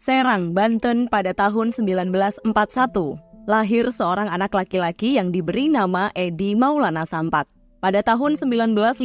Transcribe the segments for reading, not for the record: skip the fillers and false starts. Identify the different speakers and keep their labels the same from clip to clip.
Speaker 1: Serang, Banten pada tahun 1941, lahir seorang anak laki-laki yang diberi nama Edi Maulana Sampat. Pada tahun 1956,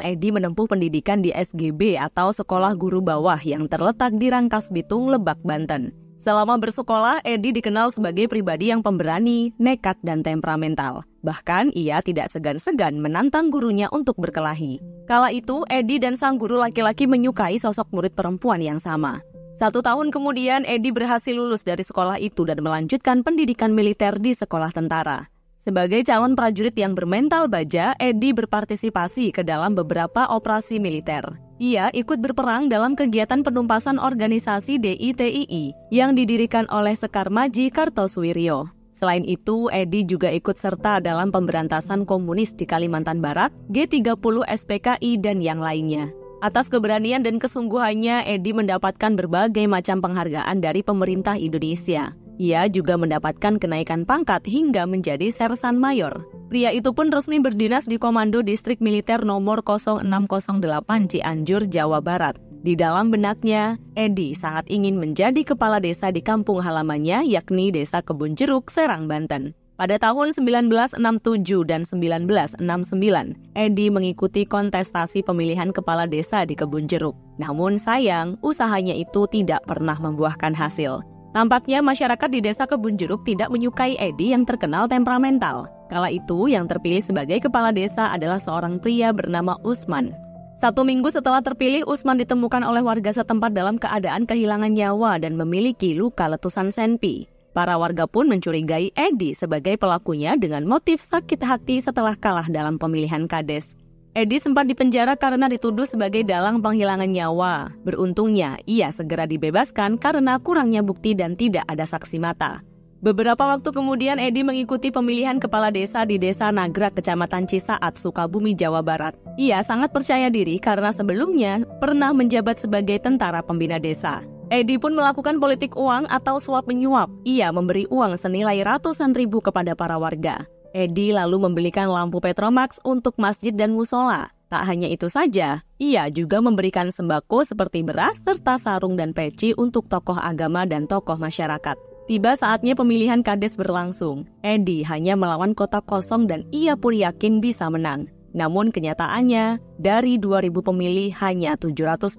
Speaker 1: Edi menempuh pendidikan di SGB atau Sekolah Guru Bawah yang terletak di Rangkas Bitung, Lebak, Banten. Selama bersekolah, Edi dikenal sebagai pribadi yang pemberani, nekat, dan temperamental. Bahkan, ia tidak segan-segan menantang gurunya untuk berkelahi. Kala itu, Edi dan sang guru laki-laki menyukai sosok murid perempuan yang sama. 1 tahun kemudian, Edi berhasil lulus dari sekolah itu dan melanjutkan pendidikan militer di sekolah tentara. Sebagai calon prajurit yang bermental baja, Edi berpartisipasi ke dalam beberapa operasi militer. Ia ikut berperang dalam kegiatan penumpasan organisasi DITII yang didirikan oleh Sekar Maji Kartosuwiryo. Selain itu, Edi juga ikut serta dalam pemberantasan komunis di Kalimantan Barat, G30 SPKI, dan yang lainnya. Atas keberanian dan kesungguhannya, Edi mendapatkan berbagai macam penghargaan dari pemerintah Indonesia. Ia juga mendapatkan kenaikan pangkat hingga menjadi sersan mayor. Pria itu pun resmi berdinas di Komando Distrik Militer nomor 0608 Cianjur, Jawa Barat. Di dalam benaknya, Edi sangat ingin menjadi kepala desa di kampung halamannya, yakni Desa Kebun Jeruk, Serang, Banten. Pada tahun 1967 dan 1969, Edi mengikuti kontestasi pemilihan kepala desa di Kebun Jeruk. Namun sayang, usahanya itu tidak pernah membuahkan hasil. Tampaknya masyarakat di Desa Kebun Jeruk tidak menyukai Edi yang terkenal temperamental. Kala itu, yang terpilih sebagai kepala desa adalah seorang pria bernama Usman. 1 minggu setelah terpilih, Usman ditemukan oleh warga setempat dalam keadaan kehilangan nyawa dan memiliki luka letusan senpi. Para warga pun mencurigai Edi sebagai pelakunya dengan motif sakit hati setelah kalah dalam pemilihan kades. Edi sempat dipenjara karena dituduh sebagai dalang penghilangan nyawa. Beruntungnya, ia segera dibebaskan karena kurangnya bukti dan tidak ada saksi mata. Beberapa waktu kemudian, Edi mengikuti pemilihan kepala desa di Desa Nagrak, Kecamatan Cisaat, Sukabumi, Jawa Barat. Ia sangat percaya diri karena sebelumnya pernah menjabat sebagai tentara pembina desa. Edi pun melakukan politik uang atau suap-menyuap. Ia memberi uang senilai ratusan ribu kepada para warga. Edi lalu membelikan lampu Petromax untuk masjid dan musola. Tak hanya itu saja, ia juga memberikan sembako seperti beras serta sarung dan peci untuk tokoh agama dan tokoh masyarakat. Tiba saatnya pemilihan kades berlangsung. Edi hanya melawan kotak kosong dan ia pun yakin bisa menang. Namun kenyataannya, dari 2.000 pemilih hanya 786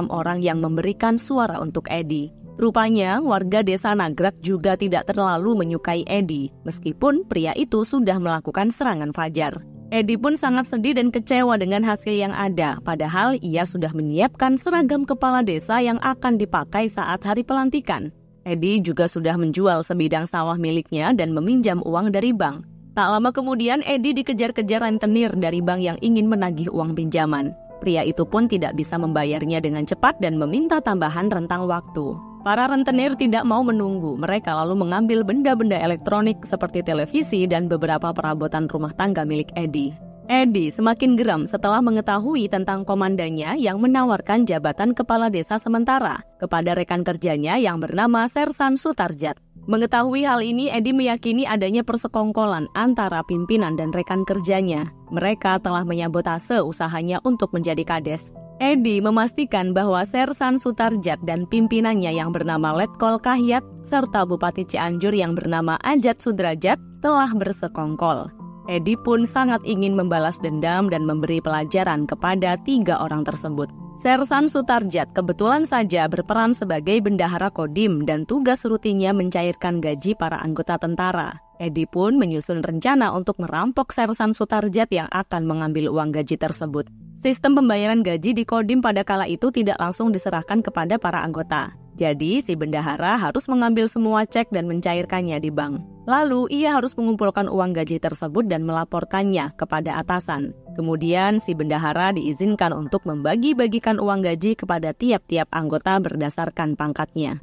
Speaker 1: orang yang memberikan suara untuk Edi. Rupanya, warga Desa Nagrak juga tidak terlalu menyukai Edi, meskipun pria itu sudah melakukan serangan fajar. Edi pun sangat sedih dan kecewa dengan hasil yang ada, padahal ia sudah menyiapkan seragam kepala desa yang akan dipakai saat hari pelantikan. Edi juga sudah menjual sebidang sawah miliknya dan meminjam uang dari bank. Tak lama kemudian, Edi dikejar-kejar rentenir dari bank yang ingin menagih uang pinjaman. Pria itu pun tidak bisa membayarnya dengan cepat dan meminta tambahan rentang waktu. Para rentenir tidak mau menunggu, mereka lalu mengambil benda-benda elektronik seperti televisi dan beberapa perabotan rumah tangga milik Edi. Edi semakin geram setelah mengetahui tentang komandannya yang menawarkan jabatan kepala desa sementara kepada rekan kerjanya yang bernama Sersan Sutarjat. Mengetahui hal ini, Edi meyakini adanya persekongkolan antara pimpinan dan rekan kerjanya. Mereka telah menyabotase usahanya untuk menjadi kades. Edi memastikan bahwa Sersan Sutarjat dan pimpinannya yang bernama Letkol Kahyat serta Bupati Cianjur yang bernama Ajat Sudrajat telah bersekongkol. Edi pun sangat ingin membalas dendam dan memberi pelajaran kepada 3 orang tersebut. Sersan Sutarjat kebetulan saja berperan sebagai bendahara Kodim dan tugas rutinnya mencairkan gaji para anggota tentara. Edi pun menyusun rencana untuk merampok Sersan Sutarjat yang akan mengambil uang gaji tersebut. Sistem pembayaran gaji di Kodim pada kala itu tidak langsung diserahkan kepada para anggota. Jadi, si bendahara harus mengambil semua cek dan mencairkannya di bank. Lalu, ia harus mengumpulkan uang gaji tersebut dan melaporkannya kepada atasan. Kemudian, si bendahara diizinkan untuk membagi-bagikan uang gaji kepada tiap-tiap anggota berdasarkan pangkatnya.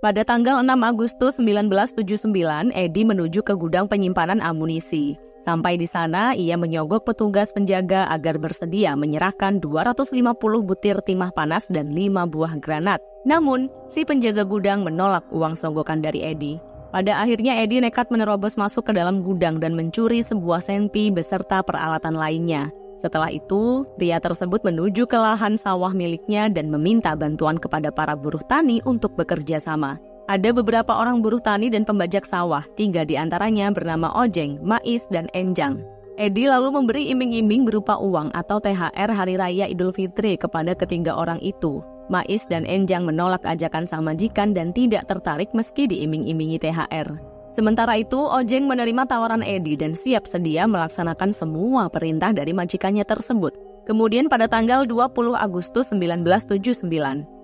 Speaker 1: Pada tanggal 6 Agustus 1979, Edi menuju ke gudang penyimpanan amunisi. Sampai di sana, ia menyogok petugas penjaga agar bersedia menyerahkan 250 butir timah panas dan 5 buah granat. Namun, si penjaga gudang menolak uang sogokan dari Edi. Pada akhirnya Edi nekat menerobos masuk ke dalam gudang dan mencuri sebuah senpi beserta peralatan lainnya. Setelah itu, pria tersebut menuju ke lahan sawah miliknya dan meminta bantuan kepada para buruh tani untuk bekerja sama. Ada beberapa orang buruh tani dan pembajak sawah, 3 diantaranya bernama Ojeng, Mais, dan Enjang. Edi lalu memberi iming-iming berupa uang atau THR Hari Raya Idul Fitri kepada ketiga orang itu. Mais dan Enjang menolak ajakan sang majikan dan tidak tertarik meski diiming-imingi THR. Sementara itu, Ojeng menerima tawaran Edi dan siap sedia melaksanakan semua perintah dari majikannya tersebut. Kemudian pada tanggal 20 Agustus 1979,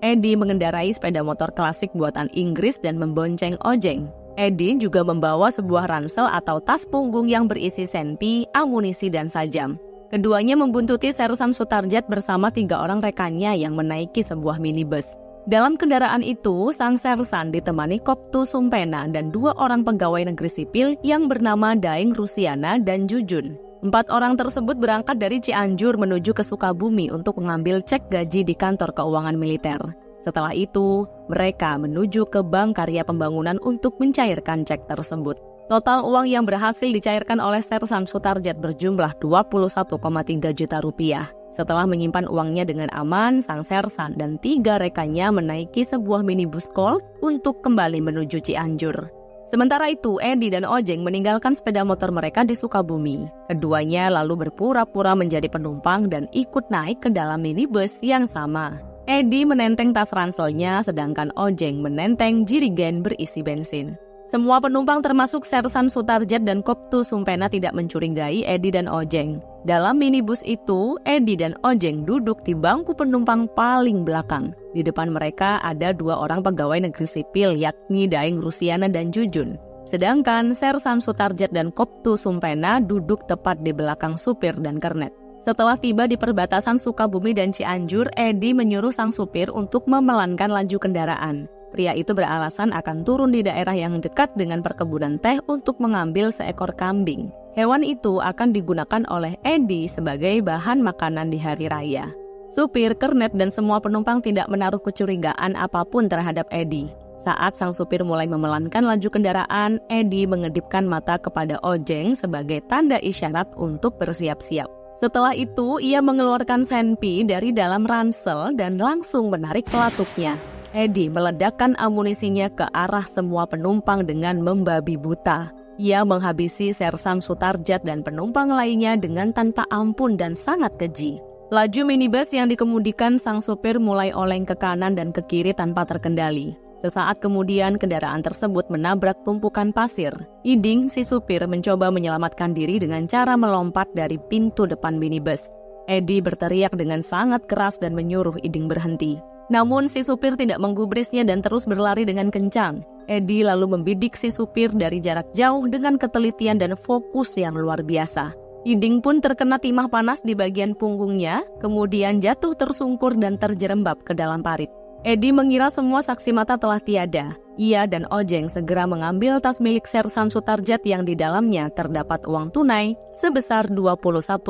Speaker 1: Edi mengendarai sepeda motor klasik buatan Inggris dan membonceng Ojeng. Edi juga membawa sebuah ransel atau tas punggung yang berisi senpi, amunisi, dan sajam. Keduanya membuntuti Sersan Sutarjat bersama 3 orang rekannya yang menaiki sebuah minibus. Dalam kendaraan itu, sang Sersan ditemani Koptu Sumpena dan 2 orang pegawai negeri sipil yang bernama Daeng Rusiana dan Jujun. 4 orang tersebut berangkat dari Cianjur menuju ke Sukabumi untuk mengambil cek gaji di kantor keuangan militer. Setelah itu, mereka menuju ke Bank Karya Pembangunan untuk mencairkan cek tersebut. Total uang yang berhasil dicairkan oleh Sersan Sutarjat berjumlah 21,3 juta rupiah. Setelah menyimpan uangnya dengan aman, sang Sersan dan 3 rekannya menaiki sebuah minibus Colt untuk kembali menuju Cianjur. Sementara itu, Edi dan Ojeng meninggalkan sepeda motor mereka di Sukabumi. Keduanya lalu berpura-pura menjadi penumpang dan ikut naik ke dalam minibus yang sama. Edi menenteng tas ranselnya, sedangkan Ojeng menenteng jirigen berisi bensin. Semua penumpang termasuk Sersan Sutarjat dan Koptu Sumpena tidak mencurigai Edi dan Ojeng. Dalam minibus itu, Edi dan Ojeng duduk di bangku penumpang paling belakang. Di depan mereka ada 2 orang pegawai negeri sipil yakni Daeng Rusiana dan Jujun. Sedangkan Sersan Sutarjat dan Koptu Sumpena duduk tepat di belakang supir dan kernet. Setelah tiba di perbatasan Sukabumi dan Cianjur, Edi menyuruh sang supir untuk memelankan laju kendaraan. Pria itu beralasan akan turun di daerah yang dekat dengan perkebunan teh untuk mengambil seekor kambing. Hewan itu akan digunakan oleh Edi sebagai bahan makanan di hari raya. Supir, kernet, dan semua penumpang tidak menaruh kecurigaan apapun terhadap Edi. Saat sang supir mulai memelankan laju kendaraan, Edi mengedipkan mata kepada Ojeng sebagai tanda isyarat untuk bersiap-siap. Setelah itu, ia mengeluarkan senpi dari dalam ransel dan langsung menarik pelatuknya. Edi meledakkan amunisinya ke arah semua penumpang dengan membabi buta. Ia menghabisi Sersan Sutarjat dan penumpang lainnya dengan tanpa ampun dan sangat keji. Laju minibus yang dikemudikan sang supir mulai oleng ke kanan dan ke kiri tanpa terkendali. Sesaat kemudian kendaraan tersebut menabrak tumpukan pasir. Iding, si supir, mencoba menyelamatkan diri dengan cara melompat dari pintu depan minibus. Edi berteriak dengan sangat keras dan menyuruh Iding berhenti. Namun si supir tidak menggubrisnya dan terus berlari dengan kencang. Edi lalu membidik si supir dari jarak jauh dengan ketelitian dan fokus yang luar biasa. Iding pun terkena timah panas di bagian punggungnya, kemudian jatuh tersungkur dan terjerembab ke dalam parit. Edi mengira semua saksi mata telah tiada. Ia dan Ojeng segera mengambil tas milik Sersan Sutarjat yang di dalamnya terdapat uang tunai sebesar 21,3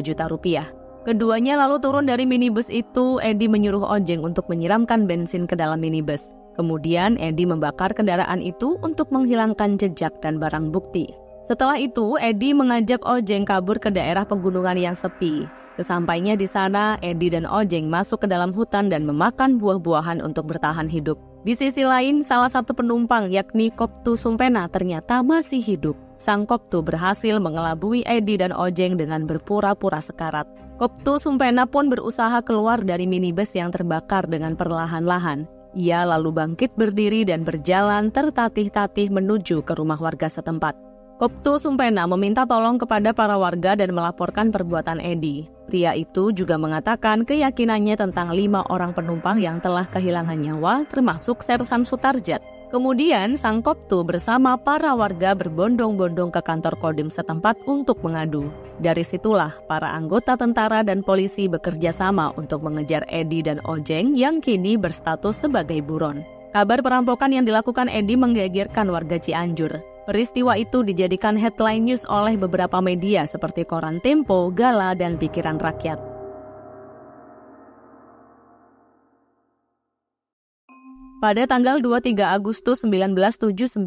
Speaker 1: juta rupiah. Keduanya lalu turun dari minibus itu. Edi menyuruh Ojeng untuk menyiramkan bensin ke dalam minibus. Kemudian Edi membakar kendaraan itu untuk menghilangkan jejak dan barang bukti. Setelah itu, Edi mengajak Ojeng kabur ke daerah pegunungan yang sepi. Sesampainya di sana, Edi dan Ojeng masuk ke dalam hutan dan memakan buah-buahan untuk bertahan hidup. Di sisi lain, salah satu penumpang yakni Koptu Sumpena ternyata masih hidup. Sang Koptu berhasil mengelabui Edi dan Ojeng dengan berpura-pura sekarat. Koptu Sumpena pun berusaha keluar dari minibus yang terbakar dengan perlahan-lahan. Ia lalu bangkit berdiri dan berjalan tertatih-tatih menuju ke rumah warga setempat. Koptu Sumpena meminta tolong kepada para warga dan melaporkan perbuatan Edi. Pria itu juga mengatakan keyakinannya tentang 5 orang penumpang yang telah kehilangan nyawa, termasuk Sersan Sutarjat. Kemudian sang Koptu bersama para warga berbondong-bondong ke kantor Kodim setempat untuk mengadu. Dari situlah para anggota tentara dan polisi bekerja sama untuk mengejar Edi dan Ojeng yang kini berstatus sebagai buron. Kabar perampokan yang dilakukan Edi menggegerkan warga Cianjur. Peristiwa itu dijadikan headline news oleh beberapa media seperti koran Tempo, Gala, dan Pikiran Rakyat. Pada tanggal 23 Agustus 1979,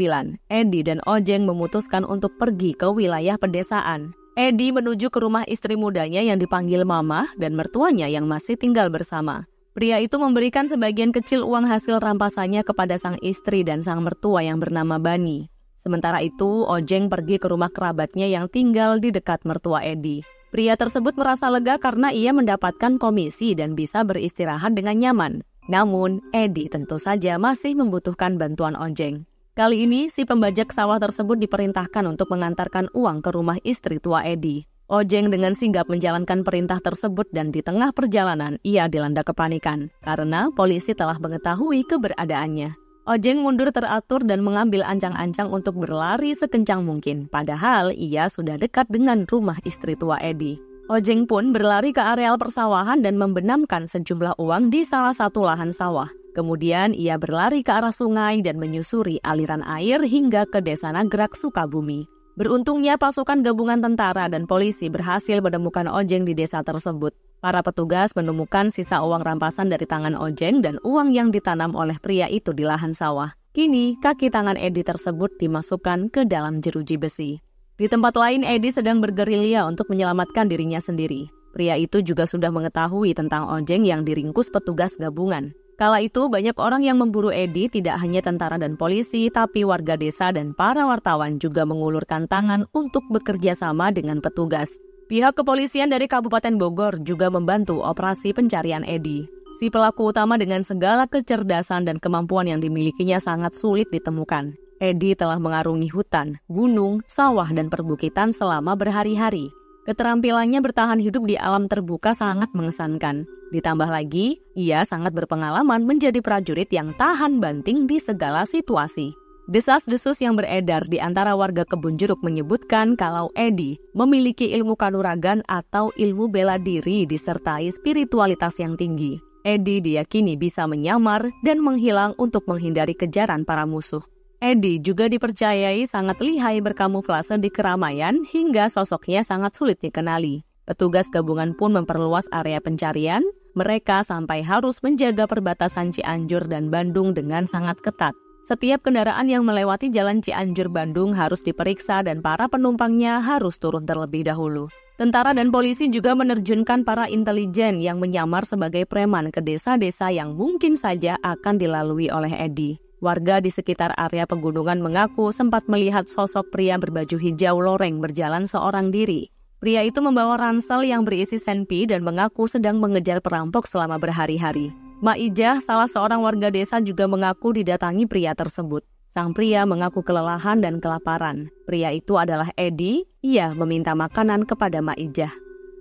Speaker 1: Edi dan Ojeng memutuskan untuk pergi ke wilayah pedesaan. Edi menuju ke rumah istri mudanya yang dipanggil Mama dan mertuanya yang masih tinggal bersama. Pria itu memberikan sebagian kecil uang hasil rampasannya kepada sang istri dan sang mertua yang bernama Bani. Sementara itu, Ojeng pergi ke rumah kerabatnya yang tinggal di dekat mertua Edi. Pria tersebut merasa lega karena ia mendapatkan komisi dan bisa beristirahat dengan nyaman. Namun, Edi tentu saja masih membutuhkan bantuan Ojeng. Kali ini, si pembajak sawah tersebut diperintahkan untuk mengantarkan uang ke rumah istri tua Edi. Ojeng dengan sigap menjalankan perintah tersebut dan di tengah perjalanan ia dilanda kepanikan karena polisi telah mengetahui keberadaannya. Ojeng mundur teratur dan mengambil ancang-ancang untuk berlari sekencang mungkin, padahal ia sudah dekat dengan rumah istri tua Edi. Ojeng pun berlari ke areal persawahan dan membenamkan sejumlah uang di salah satu lahan sawah. Kemudian ia berlari ke arah sungai dan menyusuri aliran air hingga ke Desa Nagrak, Sukabumi. Beruntungnya pasukan gabungan tentara dan polisi berhasil menemukan Ojeng di desa tersebut. Para petugas menemukan sisa uang rampasan dari tangan Ojeng dan uang yang ditanam oleh pria itu di lahan sawah. Kini, kaki tangan Edi tersebut dimasukkan ke dalam jeruji besi. Di tempat lain, Edi sedang bergerilya untuk menyelamatkan dirinya sendiri. Pria itu juga sudah mengetahui tentang Ojeng yang diringkus petugas gabungan. Kala itu, banyak orang yang memburu Edi, tidak hanya tentara dan polisi, tapi warga desa dan para wartawan juga mengulurkan tangan untuk bekerja sama dengan petugas. Pihak kepolisian dari Kabupaten Bogor juga membantu operasi pencarian Edi. Si pelaku utama dengan segala kecerdasan dan kemampuan yang dimilikinya sangat sulit ditemukan. Edi telah mengarungi hutan, gunung, sawah, dan perbukitan selama berhari-hari. Keterampilannya bertahan hidup di alam terbuka sangat mengesankan. Ditambah lagi, ia sangat berpengalaman menjadi prajurit yang tahan banting di segala situasi. Desas-desus yang beredar di antara warga Kebun Jeruk menyebutkan kalau Edi memiliki ilmu kanuragan atau ilmu bela diri disertai spiritualitas yang tinggi. Edi diyakini bisa menyamar dan menghilang untuk menghindari kejaran para musuh. Edi juga dipercayai sangat lihai berkamuflase di keramaian hingga sosoknya sangat sulit dikenali. Petugas gabungan pun memperluas area pencarian, mereka sampai harus menjaga perbatasan Cianjur dan Bandung dengan sangat ketat. Setiap kendaraan yang melewati jalan Cianjur-Bandung harus diperiksa dan para penumpangnya harus turun terlebih dahulu. Tentara dan polisi juga menerjunkan para intelijen yang menyamar sebagai preman ke desa-desa yang mungkin saja akan dilalui oleh Edi. Warga di sekitar area pegunungan mengaku sempat melihat sosok pria berbaju hijau loreng berjalan seorang diri. Pria itu membawa ransel yang berisi senpi dan mengaku sedang mengejar perampok selama berhari-hari. Maijah, salah seorang warga desa juga mengaku didatangi pria tersebut. Sang pria mengaku kelelahan dan kelaparan. Pria itu adalah Edi, ia meminta makanan kepada Maijah.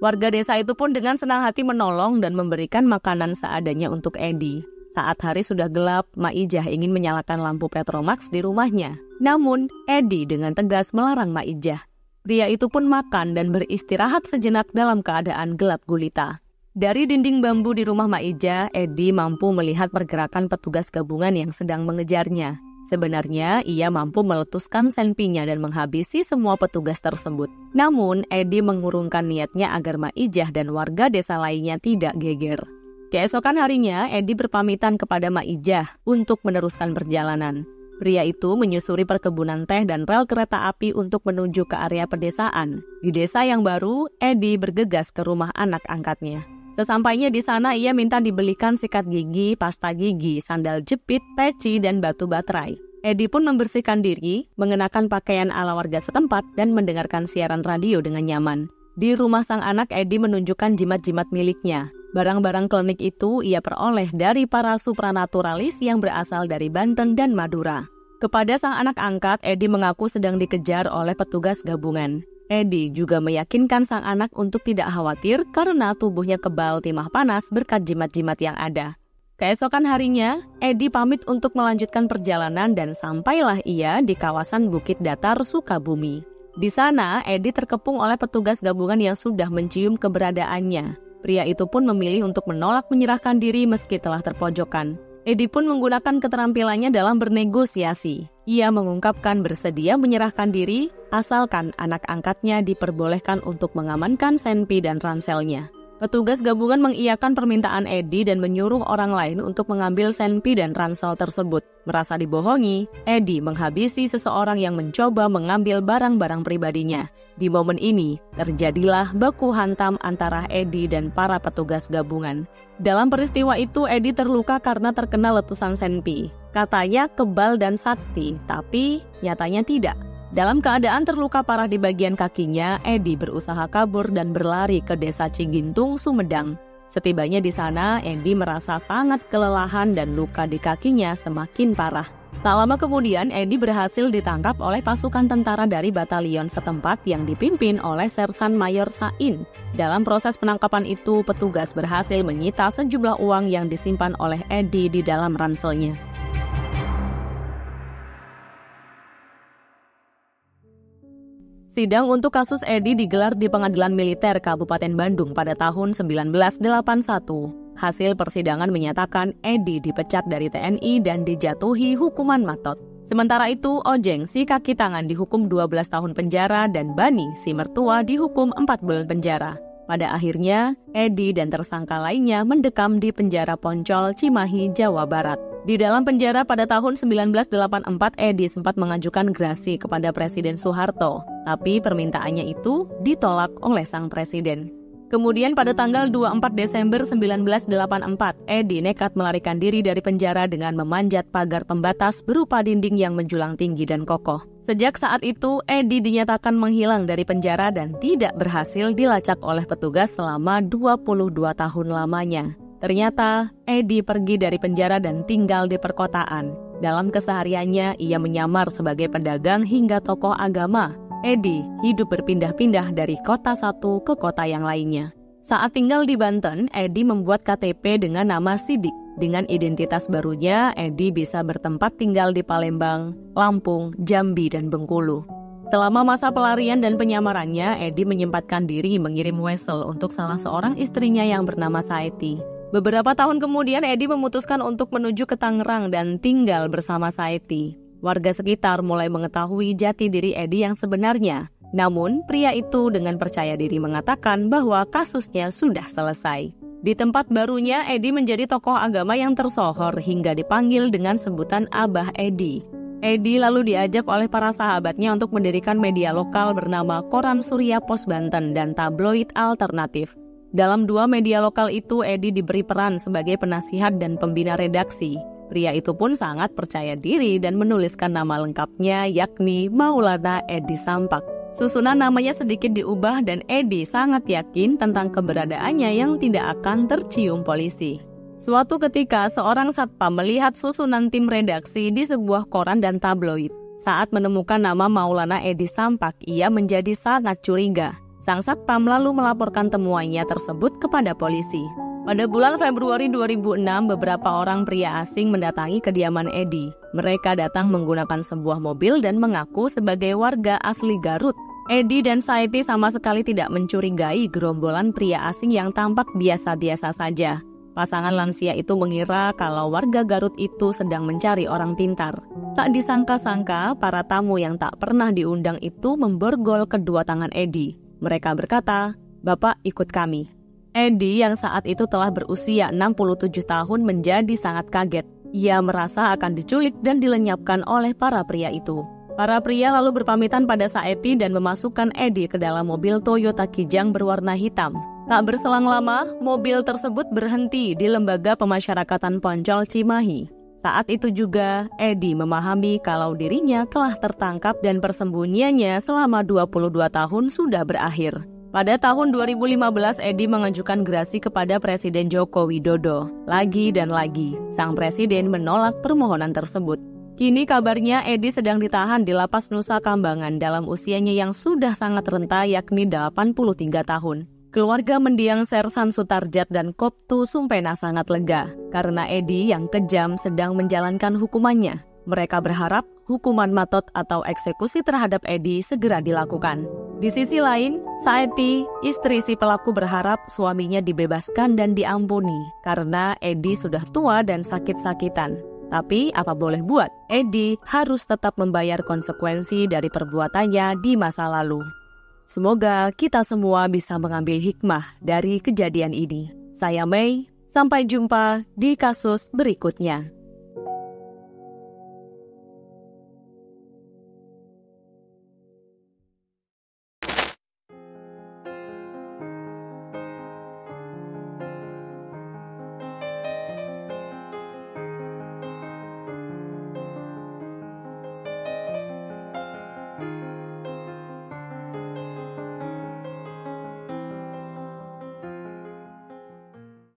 Speaker 1: Warga desa itu pun dengan senang hati menolong dan memberikan makanan seadanya untuk Edi. Saat hari sudah gelap, Maijah ingin menyalakan lampu Petromax di rumahnya. Namun, Edi dengan tegas melarang Maijah. Pria itu pun makan dan beristirahat sejenak dalam keadaan gelap gulita. Dari dinding bambu di rumah Maijah, Edi mampu melihat pergerakan petugas gabungan yang sedang mengejarnya. Sebenarnya, ia mampu meletuskan senpinya dan menghabisi semua petugas tersebut. Namun, Edi mengurungkan niatnya agar Maijah dan warga desa lainnya tidak geger. Keesokan harinya, Edi berpamitan kepada Maijah untuk meneruskan perjalanan. Pria itu menyusuri perkebunan teh dan rel kereta api untuk menuju ke area pedesaan. Di desa yang baru, Edi bergegas ke rumah anak angkatnya. Sesampainya di sana, ia minta dibelikan sikat gigi, pasta gigi, sandal jepit, peci, dan batu baterai. Edi pun membersihkan diri, mengenakan pakaian ala warga setempat, dan mendengarkan siaran radio dengan nyaman. Di rumah sang anak, Edi menunjukkan jimat-jimat miliknya. Barang-barang klinik itu ia peroleh dari para supranaturalis yang berasal dari Banten dan Madura. Kepada sang anak angkat, Edi mengaku sedang dikejar oleh petugas gabungan. Edi juga meyakinkan sang anak untuk tidak khawatir karena tubuhnya kebal timah panas berkat jimat-jimat yang ada. Keesokan harinya, Edi pamit untuk melanjutkan perjalanan dan sampailah ia di kawasan Bukit Datar, Sukabumi. Di sana, Edi terkepung oleh petugas gabungan yang sudah mencium keberadaannya. Pria itu pun memilih untuk menolak menyerahkan diri meski telah terpojokkan. Edi pun menggunakan keterampilannya dalam bernegosiasi. Ia mengungkapkan bersedia menyerahkan diri asalkan anak angkatnya diperbolehkan untuk mengamankan senpi dan ranselnya. Petugas gabungan mengiyakan permintaan Edi dan menyuruh orang lain untuk mengambil senpi dan ransel tersebut. Merasa dibohongi, Edi menghabisi seseorang yang mencoba mengambil barang-barang pribadinya. Di momen ini, terjadilah baku hantam antara Edi dan para petugas gabungan. Dalam peristiwa itu, Edi terluka karena terkena letusan senpi. Katanya kebal dan sakti, tapi nyatanya tidak. Dalam keadaan terluka parah di bagian kakinya, Edi berusaha kabur dan berlari ke desa Cigintung, Sumedang. Setibanya di sana, Edi merasa sangat kelelahan dan luka di kakinya semakin parah. Tak lama kemudian, Edi berhasil ditangkap oleh pasukan tentara dari batalion setempat yang dipimpin oleh Sersan Mayor Sain. Dalam proses penangkapan itu, petugas berhasil menyita sejumlah uang yang disimpan oleh Edi di dalam ranselnya. Sidang untuk kasus Edi digelar di Pengadilan Militer Kabupaten Bandung pada tahun 1981. Hasil persidangan menyatakan Edi dipecat dari TNI dan dijatuhi hukuman matot. Sementara itu, Ojeng si kaki tangan dihukum 12 tahun penjara dan Bani si mertua dihukum 4 bulan penjara. Pada akhirnya, Edi dan tersangka lainnya mendekam di penjara Poncol, Cimahi, Jawa Barat. Di dalam penjara pada tahun 1984, Edi sempat mengajukan gerasi kepada Presiden Soeharto, tapi permintaannya itu ditolak oleh sang presiden. Kemudian pada tanggal 24 Desember 1984, Edi nekat melarikan diri dari penjara dengan memanjat pagar pembatas berupa dinding yang menjulang tinggi dan kokoh. Sejak saat itu, Edi dinyatakan menghilang dari penjara dan tidak berhasil dilacak oleh petugas selama 22 tahun lamanya. Ternyata, Edi pergi dari penjara dan tinggal di perkotaan. Dalam kesehariannya, ia menyamar sebagai pedagang hingga tokoh agama. Edi hidup berpindah-pindah dari kota satu ke kota yang lainnya. Saat tinggal di Banten, Edi membuat KTP dengan nama Sidik. Dengan identitas barunya, Edi bisa bertempat tinggal di Palembang, Lampung, Jambi, dan Bengkulu. Selama masa pelarian dan penyamarannya, Edi menyempatkan diri mengirim wesel untuk salah seorang istrinya yang bernama Saeti. Beberapa tahun kemudian, Edi memutuskan untuk menuju ke Tangerang dan tinggal bersama Saeti. Warga sekitar mulai mengetahui jati diri Edi yang sebenarnya. Namun, pria itu dengan percaya diri mengatakan bahwa kasusnya sudah selesai. Di tempat barunya, Edi menjadi tokoh agama yang tersohor hingga dipanggil dengan sebutan Abah Edi. Edi lalu diajak oleh para sahabatnya untuk mendirikan media lokal bernama Koran Surya Pos Banten dan Tabloid Alternatif. Dalam 2 media lokal itu, Edi diberi peran sebagai penasihat dan pembina redaksi. Pria itu pun sangat percaya diri dan menuliskan nama lengkapnya, yakni Maulana Edi Sampak. Susunan namanya sedikit diubah dan Edi sangat yakin tentang keberadaannya yang tidak akan tercium polisi. Suatu ketika, seorang satpam melihat susunan tim redaksi di sebuah koran dan tabloid. Saat menemukan nama Maulana Edi Sampak, ia menjadi sangat curiga. Sang satpam lalu melaporkan temuannya tersebut kepada polisi. Pada bulan Februari 2006, beberapa orang pria asing mendatangi kediaman Edi. Mereka datang menggunakan sebuah mobil dan mengaku sebagai warga asli Garut. Edi dan Saeti sama sekali tidak mencurigai gerombolan pria asing yang tampak biasa-biasa saja. Pasangan lansia itu mengira kalau warga Garut itu sedang mencari orang pintar. Tak disangka-sangka, para tamu yang tak pernah diundang itu memborgol kedua tangan Edi. Mereka berkata, "Bapak ikut kami." Edi yang saat itu telah berusia 67 tahun menjadi sangat kaget. Ia merasa akan diculik dan dilenyapkan oleh para pria itu. Para pria lalu berpamitan pada Saeti dan memasukkan Edi ke dalam mobil Toyota Kijang berwarna hitam. Tak berselang lama, mobil tersebut berhenti di Lembaga Pemasyarakatan Poncol, Cimahi. Saat itu juga, Edi memahami kalau dirinya telah tertangkap dan persembunyiannya selama 22 tahun sudah berakhir. Pada tahun 2015, Edi mengajukan gerasi kepada Presiden Joko Widodo. Lagi dan lagi, sang presiden menolak permohonan tersebut. Kini kabarnya Edi sedang ditahan di Lapas Nusa Kambangan dalam usianya yang sudah sangat renta, yakni 83 tahun. Keluarga mendiang Sersan Sutarjat dan Koptu Sumpena sangat lega karena Edi yang kejam sedang menjalankan hukumannya. Mereka berharap hukuman matot atau eksekusi terhadap Edi segera dilakukan. Di sisi lain, Saeti, istri si pelaku, berharap suaminya dibebaskan dan diampuni karena Edi sudah tua dan sakit-sakitan. Tapi apa boleh buat, Edi harus tetap membayar konsekuensi dari perbuatannya di masa lalu. Semoga kita semua bisa mengambil hikmah dari kejadian ini. Saya Mei, sampai jumpa di kasus berikutnya.